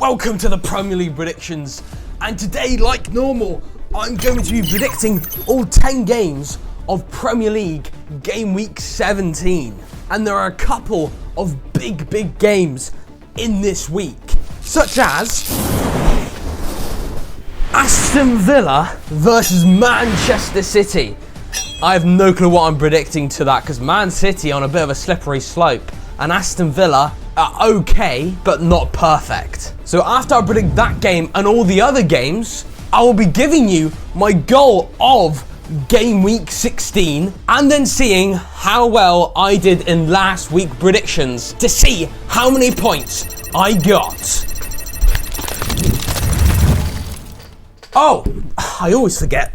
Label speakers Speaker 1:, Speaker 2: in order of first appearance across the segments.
Speaker 1: Welcome to the Premier League predictions, and today, like normal, I'm going to be predicting all 10 games of Premier League Game Week 17. And there are a couple of big games in this week, such as Aston Villa versus Manchester City. I have no clue what I'm predicting to that, because Man City on a bit of a slippery slope, and Aston Villa are okay, but not perfect. So after I predict that game and all the other games, I will be giving you my goal of Game Week 16 and then seeing how well I did in last week's predictions to see how many points I got. Oh, I always forget.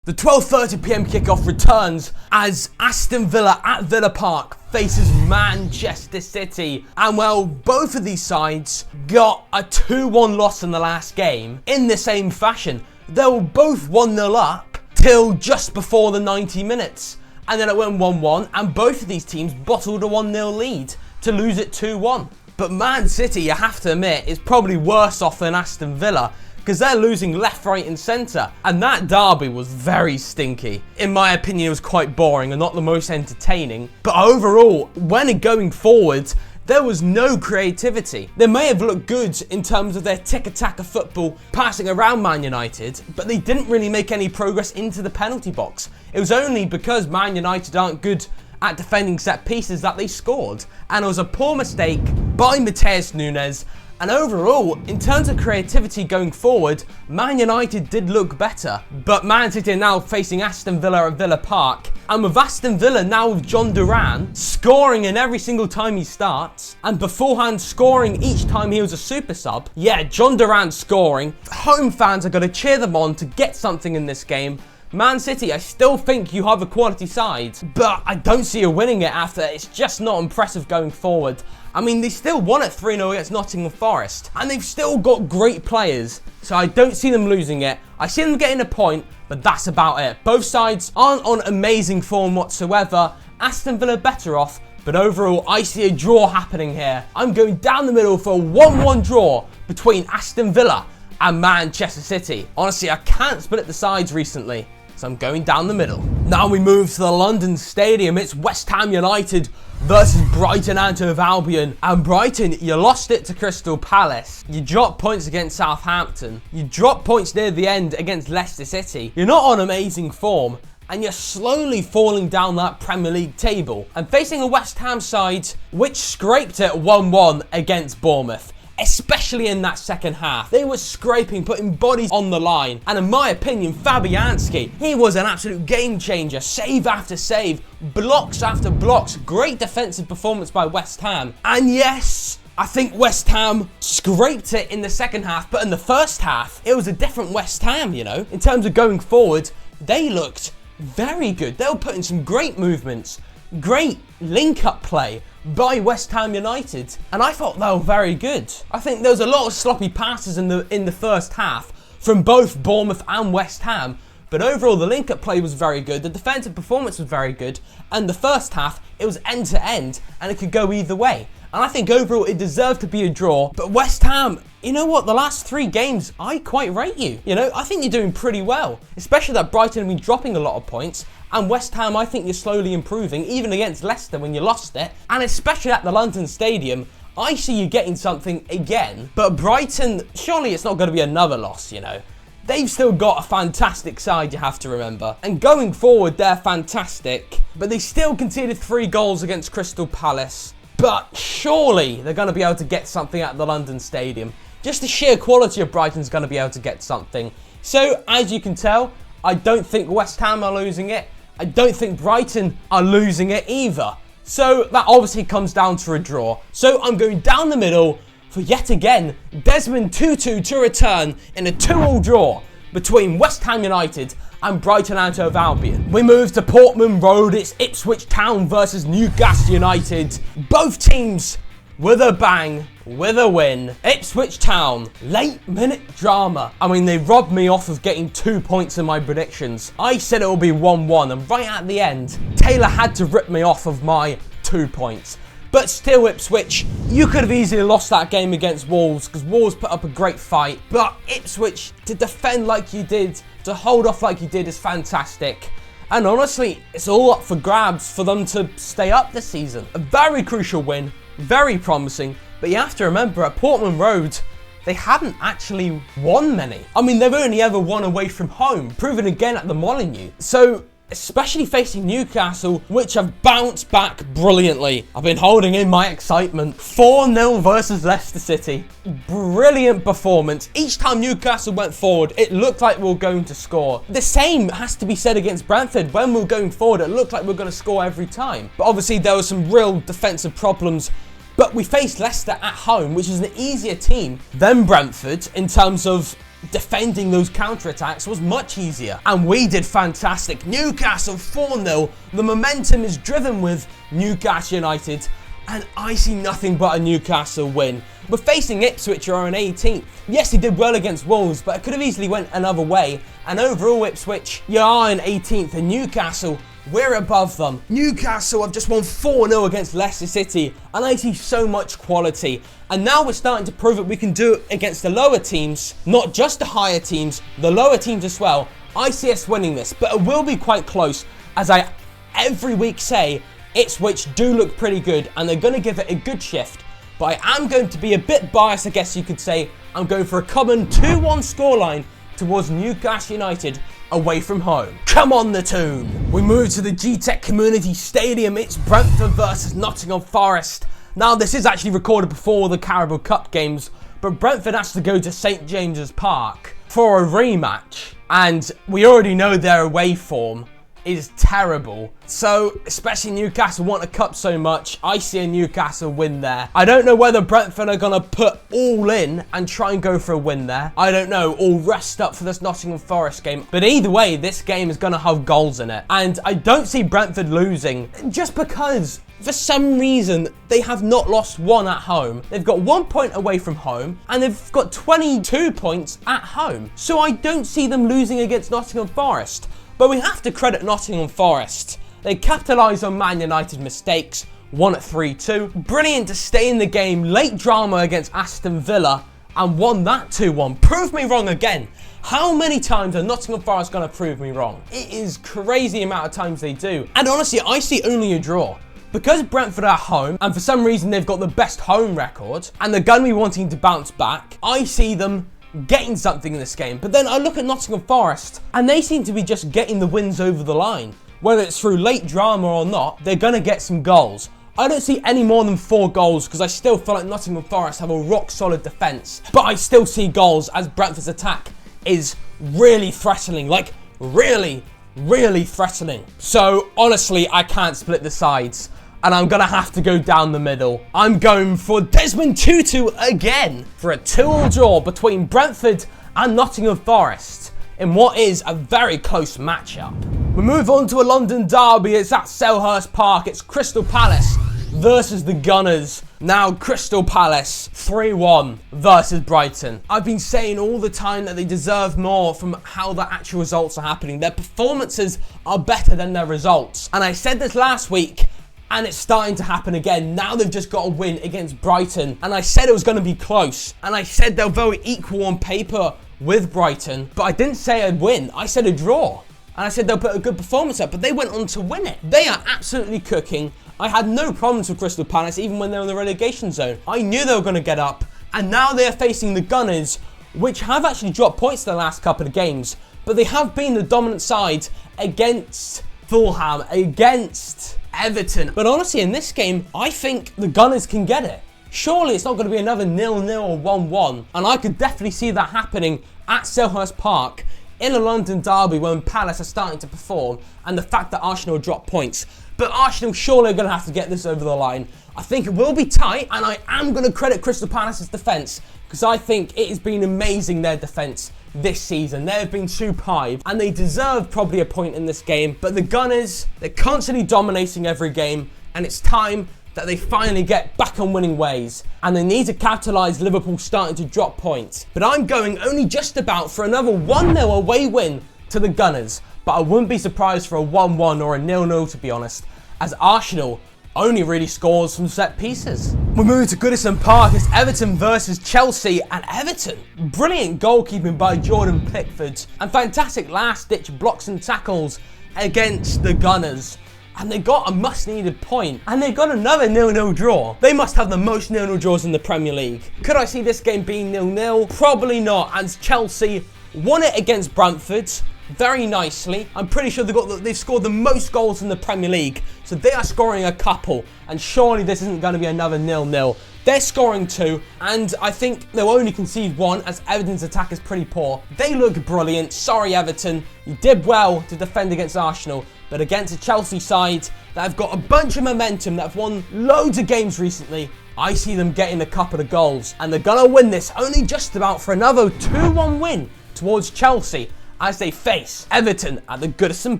Speaker 1: The 12:30 PM kickoff returns as Aston Villa at Villa Park faces Manchester City. And well, both of these sides got a 2-1 loss in the last game in the same fashion. They were both 1-0 up till just before the 90 minutes. And then it went 1-1, and both of these teams bottled a 1-0 lead to lose it 2-1. But Man City, you have to admit, is probably worse off than Aston Villa, because they're losing left, right and centre. And that derby was very stinky. In my opinion, it was quite boring and not the most entertaining. But overall, when going forward, there was no creativity. They may have looked good in terms of their tiki-taka football, passing around Man United, but they didn't really make any progress into the penalty box. It was only because Man United aren't good at defending set pieces that they scored. And it was a poor mistake by Matheus Nunes. And overall, in terms of creativity going forward, Man United did look better. But Man City are now facing Aston Villa at Villa Park. And with Aston Villa now with John Duran scoring in every single time he starts, and beforehand scoring each time he was a super sub, yeah, John Duran scoring, home fans are going to cheer them on to get something in this game. Man City, I still think you have a quality side, but I don't see you winning it after. It's just not impressive going forward. I mean, they still won it 3-0 against Nottingham Forest, and they've still got great players, so I don't see them losing it. I see them getting a point, but that's about it. Both sides aren't on amazing form whatsoever. Aston Villa better off, but overall, I see a draw happening here. I'm going down the middle for a 1-1 draw between Aston Villa and Manchester City. Honestly, I can't split the sides recently, so I'm going down the middle. Now we move to the London Stadium. It's West Ham United versus Brighton and Hove Albion. And Brighton, you lost it to Crystal Palace. You dropped points against Southampton. You dropped points near the end against Leicester City. You're not on amazing form, and you're slowly falling down that Premier League table. And facing a West Ham side which scraped it 1-1 against Bournemouth. Especially in that second half. They were scraping, putting bodies on the line. And in my opinion, Fabianski, he was an absolute game changer. Save after save, blocks after blocks. Great defensive performance by West Ham. And yes, I think West Ham scraped it in the second half. But in the first half, it was a different West Ham, you know. In terms of going forward, they looked very good. They were putting some great movements. Great link-up play by West Ham United, and I thought they were very good. I think there was a lot of sloppy passes in the first half from both Bournemouth and West Ham, but overall the link-up play was very good, the defensive performance was very good, and the first half, it was end-to-end, and it could go either way. And I think overall it deserved to be a draw, but West Ham, you know what, the last 3 games, I quite rate you. You know, I think you're doing pretty well, especially that Brighton have been dropping a lot of points. And West Ham, I think you're slowly improving, even against Leicester when you lost it. And especially at the London Stadium, I see you getting something again. But Brighton, surely it's not going to be another loss, you know. They've still got a fantastic side, you have to remember. And going forward, they're fantastic. But they still conceded 3 goals against Crystal Palace. But surely they're going to be able to get something at the London Stadium. Just the sheer quality of Brighton's going to be able to get something. So, as you can tell, I don't think West Ham are losing it. I don't think Brighton are losing it either. So that obviously comes down to a draw. So I'm going down the middle for yet again Desmond Tutu to return in a 2-2 draw between West Ham United and Brighton and Hove Albion. We move to Portman Road. It's Ipswich Town versus Newcastle United. Both teams with a bang, with a win. Ipswich Town, late minute drama. I mean, they robbed me off of getting 2 points in my predictions. I said it will be 1-1, and right at the end, Taylor had to rip me off of my 2 points. But still, Ipswich, you could have easily lost that game against Wolves because Wolves put up a great fight. But Ipswich, to defend like you did, to hold off like you did is fantastic. And honestly, it's all up for grabs for them to stay up this season. A very crucial win, very promising. But you have to remember, at Portman Road, they haven't actually won many. I mean, they've only ever won away from home, proven again at the Molineux. So, especially facing Newcastle, which have bounced back brilliantly. I've been holding in my excitement. 4-0 versus Leicester City. Brilliant performance. Each time Newcastle went forward, it looked like we were going to score. The same has to be said against Brentford. When we were going forward, it looked like we were going to score every time. But obviously, there were some real defensive problems. But we faced Leicester at home, which is an easier team than Brentford in terms of defending those counter-attacks was much easier. And we did fantastic. Newcastle 4-0. The momentum is driven with Newcastle United. And I see nothing but a Newcastle win. We're facing Ipswich, who are on 18th. Yes, they did well against Wolves, but it could have easily went another way. And overall, Ipswich, you are in 18th. And Newcastle, we're above them. Newcastle have just won 4-0 against Leicester City, and I see so much quality. And now we're starting to prove that we can do it against the lower teams, not just the higher teams, the lower teams as well. I see us winning this, but it will be quite close, as I every week say, Ipswich do look pretty good, and they're going to give it a good shift. But I am going to be a bit biased, I guess you could say. I'm going for a common 2-1 scoreline towards Newcastle United away from home. Come on, the tune. We move to the G-Tech Community Stadium. It's Brentford versus Nottingham Forest. Now, this is actually recorded before the Carabao Cup games, but Brentford has to go to St James's Park for a rematch. And we already know their away form is terrible. So, especially Newcastle want a cup so much, I see a Newcastle win there. I don't know whether Brentford are going to put all in and try and go for a win there. I don't know, all rest up for this Nottingham Forest game. But either way, this game is going to have goals in it. And I don't see Brentford losing, just because for some reason, they have not lost one at home. They've got 1 point away from home, and they've got 22 points at home. So I don't see them losing against Nottingham Forest. But we have to credit Nottingham Forest. They capitalised on Man United mistakes, won at 3-2. Brilliant to stay in the game, late drama against Aston Villa, and won that 2-1. Prove me wrong again. How many times are Nottingham Forest going to prove me wrong? It is crazy amount of times they do. And honestly, I see only a draw. Because Brentford are at home, and for some reason they've got the best home record, and they're going to be wanting to bounce back, I see them getting something in this game. But then I look at Nottingham Forest, and they seem to be just getting the wins over the line. Whether it's through late drama or not, they're going to get some goals. I don't see any more than 4 goals because I still feel like Nottingham Forest have a rock-solid defence. But I still see goals as Brentford's attack is really threatening. Like, really threatening. So, honestly, I can't split the sides. And I'm going to have to go down the middle. I'm going for Desmond Tutu again for a 2-2 draw between Brentford and Nottingham Forest in what is a very close matchup. We move on to a London derby. It's at Selhurst Park. It's Crystal Palace versus the Gunners. Now, Crystal Palace 3-1 versus Brighton. I've been saying all the time that they deserve more from how the actual results are happening. Their performances are better than their results. And I said this last week, and it's starting to happen again. Now they've just got a win against Brighton. And I said it was going to be close. And I said they're very equal on paper with Brighton. But I didn't say a win. I said a draw. And I said they'll put a good performance up. But they went on to win it. They are absolutely cooking. I had no problems with Crystal Palace, even when they were in the relegation zone. I knew they were going to get up. And now they're facing the Gunners, which have actually dropped points in the last couple of games. But they have been the dominant side against Fulham, against Everton. But honestly, in this game, I think the Gunners can get it. Surely it's not going to be another 0-0 or 1-1. And I could definitely see that happening at Selhurst Park in a London derby when Palace are starting to perform, and the fact that Arsenal dropped points. But Arsenal surely are going to have to get this over the line. I think it will be tight, and I am going to credit Crystal Palace's defence, because I think it has been amazing, their defence this season. They have been superb, and they deserve probably a point in this game. But the Gunners, they're constantly dominating every game, and it's time that they finally get back on winning ways. And they need to capitalise Liverpool starting to drop points. But I'm going only just about for another 1-0 away win to the Gunners. But I wouldn't be surprised for a 1-1 or a 0-0, to be honest, as Arsenal only really scores from set pieces. We move to Goodison Park. It's Everton versus Chelsea, and Everton. Brilliant goalkeeping by Jordan Pickford and fantastic last-ditch blocks and tackles against the Gunners. And they got a much-needed point, and they got another 0-0 draw. They must have the most 0-0 draws in the Premier League. Could I see this game being 0-0? Probably not, as Chelsea won it against Brentford very nicely. I'm pretty sure they've scored the most goals in the Premier League, so they are scoring a couple, and surely this isn't going to be another 0-0. They're scoring 2, and I think they'll only concede 1 as Everton's attack is pretty poor. They look brilliant. Sorry, Everton. You did well to defend against Arsenal, but against a Chelsea side that have got a bunch of momentum, that have won loads of games recently, I see them getting a couple of goals, and they're going to win this only just about for another 2-1 win towards Chelsea as they face Everton at the Goodison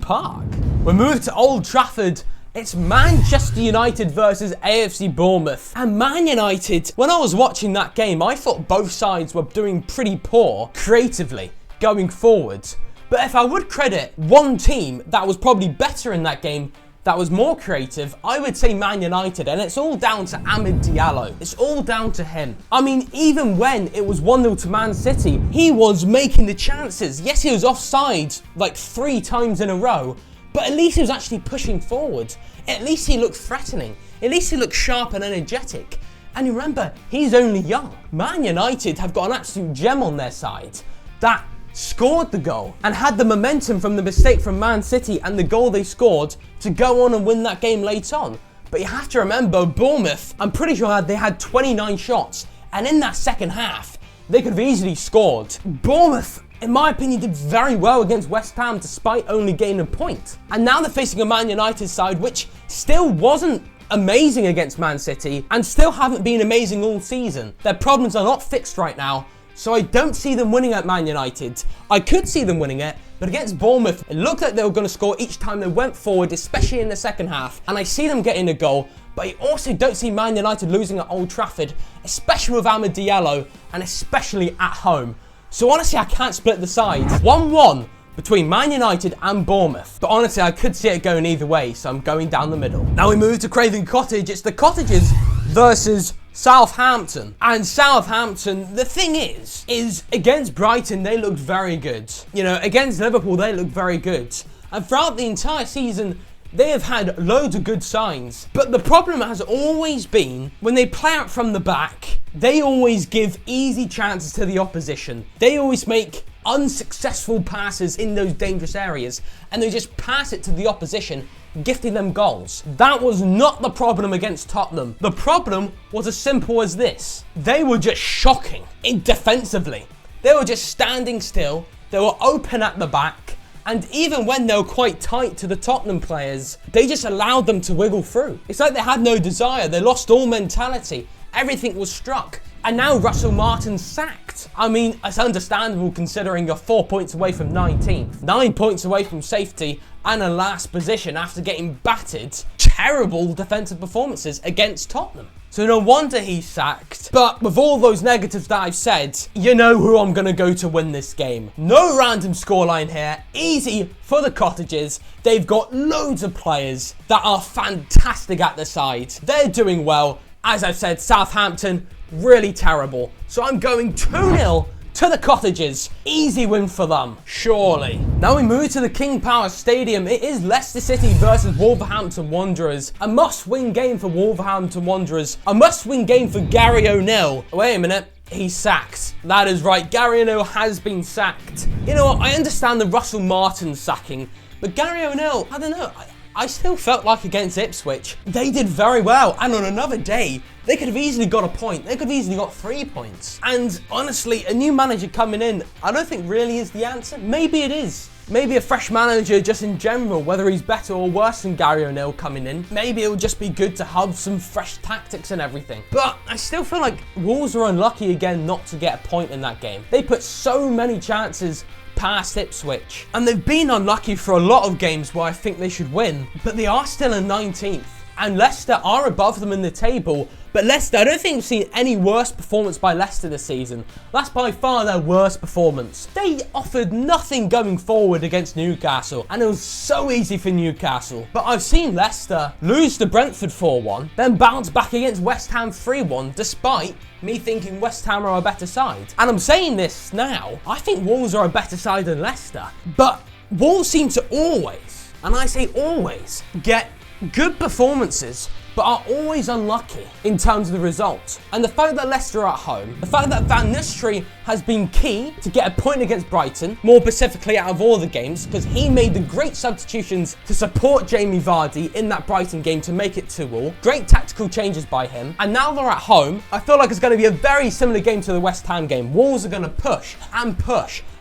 Speaker 1: Park. We move to Old Trafford. It's Manchester United versus AFC Bournemouth. And Man United, when I was watching that game, I thought both sides were doing pretty poor creatively going forward. But if I would credit one team that was probably better in that game, that was more creative, I would say Man United, and it's all down to Amad Diallo. It's all down to him. I mean, even when it was 1-0 to Man City, he was making the chances. Yes, he was offside like 3 times in a row, but at least he was actually pushing forward. At least he looked threatening. At least he looked sharp and energetic. And remember, he's only young. Man United have got an absolute gem on their side that scored the goal and had the momentum from the mistake from Man City and the goal they scored to go on and win that game late on. But you have to remember, Bournemouth, I'm pretty sure they had 29 shots, and in that second half, they could have easily scored. Bournemouth, in my opinion, did very well against West Ham despite only gaining a point. And now they're facing a Man United side which still wasn't amazing against Man City and still haven't been amazing all season. Their problems are not fixed right now, so I don't see them winning at Man United. I could see them winning it, but against Bournemouth, it looked like they were going to score each time they went forward, especially in the second half. And I see them getting a goal, but I also don't see Man United losing at Old Trafford, especially with Amad Diallo, and especially at home. So honestly, I can't split the sides. 1-1 between Man United and Bournemouth. But honestly, I could see it going either way, so I'm going down the middle. Now we move to Craven Cottage. It's the Cottages versus Southampton. And Southampton, the thing is against Brighton, they looked very good. You know, against Liverpool, they looked very good. And throughout the entire season, they have had loads of good signs. But the problem has always been, when they play out from the back, they always give easy chances to the opposition. They always make unsuccessful passes in those dangerous areas, and they just pass it to the opposition, gifting them goals. That was not the problem against Tottenham. The problem was as simple as this. They were just shocking defensively. They were just standing still. They were open at the back. And even when they were quite tight to the Tottenham players, they just allowed them to wiggle through. It's like they had no desire. They lost all mentality. Everything was struck. And now Russell Martin's sacked. I mean, it's understandable considering you're 4 points away from 19th, 9 points away from safety, and a last position after getting battered. Terrible defensive performances against Tottenham. So no wonder he's sacked. But with all those negatives that I've said, you know who I'm going to go to win this game. No random scoreline here. Easy for the Cottages. They've got loads of players that are fantastic at the side. They're doing well. As I've said, Southampton, really terrible. So I'm going 2-0 to the Cottages. Easy win for them, surely. Now we move to the King Power Stadium. It is Leicester City versus Wolverhampton Wanderers. A must-win game for Wolverhampton Wanderers. A must-win game for Gary O'Neill. Wait a minute. He's sacked. That is right. Gary O'Neill has been sacked. You know what? I understand the Russell Martin sacking, but Gary O'Neill, I don't know. I still felt like against Ipswich, they did very well. And on another day, they could have easily got a point. They could have easily got 3 points. And honestly, a new manager coming in, I don't think really is the answer. Maybe it is. Maybe a fresh manager just in general, whether he's better or worse than Gary O'Neill coming in. Maybe it would just be good to have some fresh tactics and everything. But I still feel like Wolves are unlucky again not to get a point in that game. They put so many chances past Ipswich, and they've been unlucky for a lot of games where I think they should win, but they are still in 19th, and Leicester are above them in the table, But Leicester, I don't think we've seen any worse performance by Leicester this season. That's by far their worst performance. They offered nothing going forward against Newcastle, and it was so easy for Newcastle. But I've seen Leicester lose to Brentford 4-1, then bounce back against West Ham 3-1, despite me thinking West Ham are a better side. And I'm saying this now, I think Wolves are a better side than Leicester. But Wolves seem to always, and I say always, get good performances, but are always unlucky in terms of the result. And the fact that Leicester are at home, the fact that Van Nistelrooy has been key to get a point against Brighton, more specifically out of all the games, because he made the great substitutions to support Jamie Vardy in that Brighton game to make it 2-2. Great tactical changes by him. And now they're at home, I feel like it's going to be a very similar game to the West Ham game. Wolves are going to push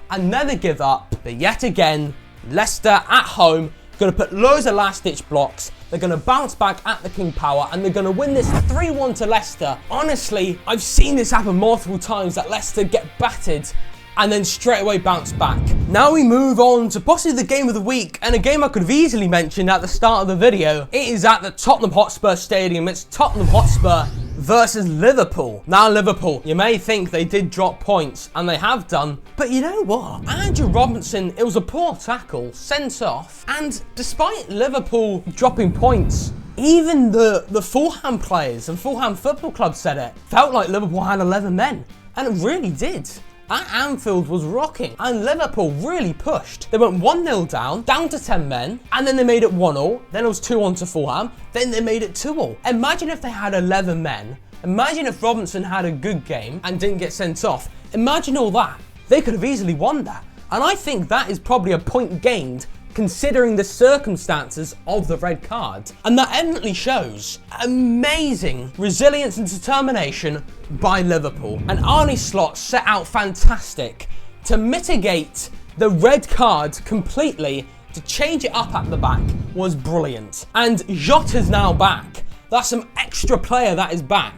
Speaker 1: and never give up. But yet again, Leicester at home, going to put loads of last-ditch blocks. They're going to bounce back at the King Power, and they're going to win this 3-1 to Leicester. Honestly, I've seen this happen multiple times, that Leicester get battered and then straight away bounce back. Now we move on to possibly the game of the week, and a game I could have easily mentioned at the start of the video. It is at the Tottenham Hotspur Stadium. It's Tottenham Hotspur versus Liverpool. Now Liverpool, you may think they did drop points, and they have done, but you know what? Andrew Robinson, it was a poor tackle, sent off, and despite Liverpool dropping points, even the Fulham players and Fulham Football Club said it, felt like Liverpool had 11 men, and it really did. At Anfield was rocking, and Liverpool really pushed. They went 1-0 down to 10 men, and then they made it 1-0, then it was 2-1 to Fulham, then they made it 2-0. Imagine if they had 11 men, imagine if Robinson had a good game and didn't get sent off. Imagine all that. They could have easily won that. And I think that is probably a point gained considering the circumstances of the red card. And that evidently shows amazing resilience and determination by Liverpool. And Arne Slot set out fantastic to mitigate the red card completely, to change it up at the back was brilliant. And Jota's now back. That's some extra player that is back.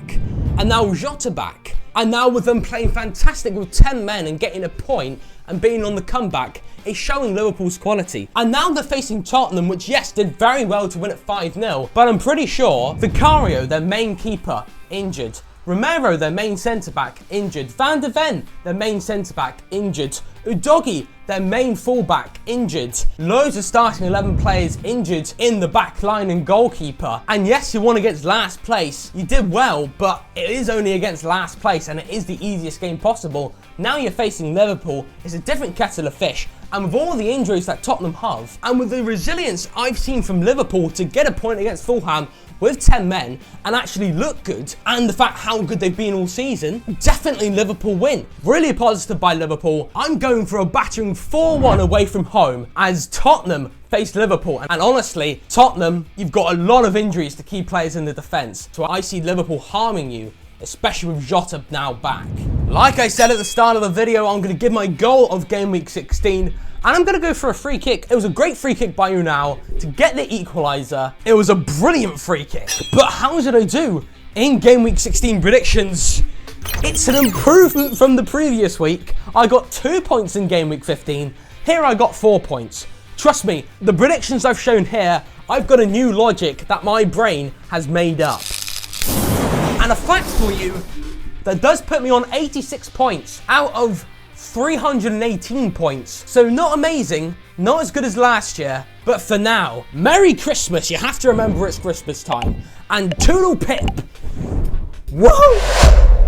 Speaker 1: And now Jota back. And now with them playing fantastic with 10 men and getting a point and being on the comeback, it's showing Liverpool's quality. And now they're facing Tottenham, which yes, did very well to win it 5-0, but I'm pretty sure Vicario, their main keeper, injured. Romero, their main centre-back, injured. Van de Ven, their main centre-back, injured. Udogie, their main full-back, injured. Loads of starting 11 players injured in the back line and goalkeeper. And yes, you won against last place. You did well, but it is only against last place, and it is the easiest game possible. Now you're facing Liverpool. It's a different kettle of fish. And with all the injuries that Tottenham have, and with the resilience I've seen from Liverpool to get a point against Fulham with 10 men and actually look good, and the fact how good they've been all season, definitely Liverpool win. Really positive by Liverpool. I'm going for a battering 4-1 away from home as Tottenham face Liverpool. And honestly, Tottenham, you've got a lot of injuries to key players in the defence. So I see Liverpool harming you, especially with Jota now back. Like I said at the start of the video, I'm going to give my goal of game week 16, and I'm going to go for a free kick. It was a great free kick by Unal to get the equaliser. It was a brilliant free kick. But how did I do in game week 16 predictions? It's an improvement from the previous week. I got 2 points in game week 15. Here I got 4 points. Trust me, the predictions I've shown here, I've got a new logic that my brain has made up. And a fact for you, that does put me on 86 points out of 318 points. So not amazing, not as good as last year, but for now, Merry Christmas. You have to remember it's Christmas time. And Toodle Pip. Whoa!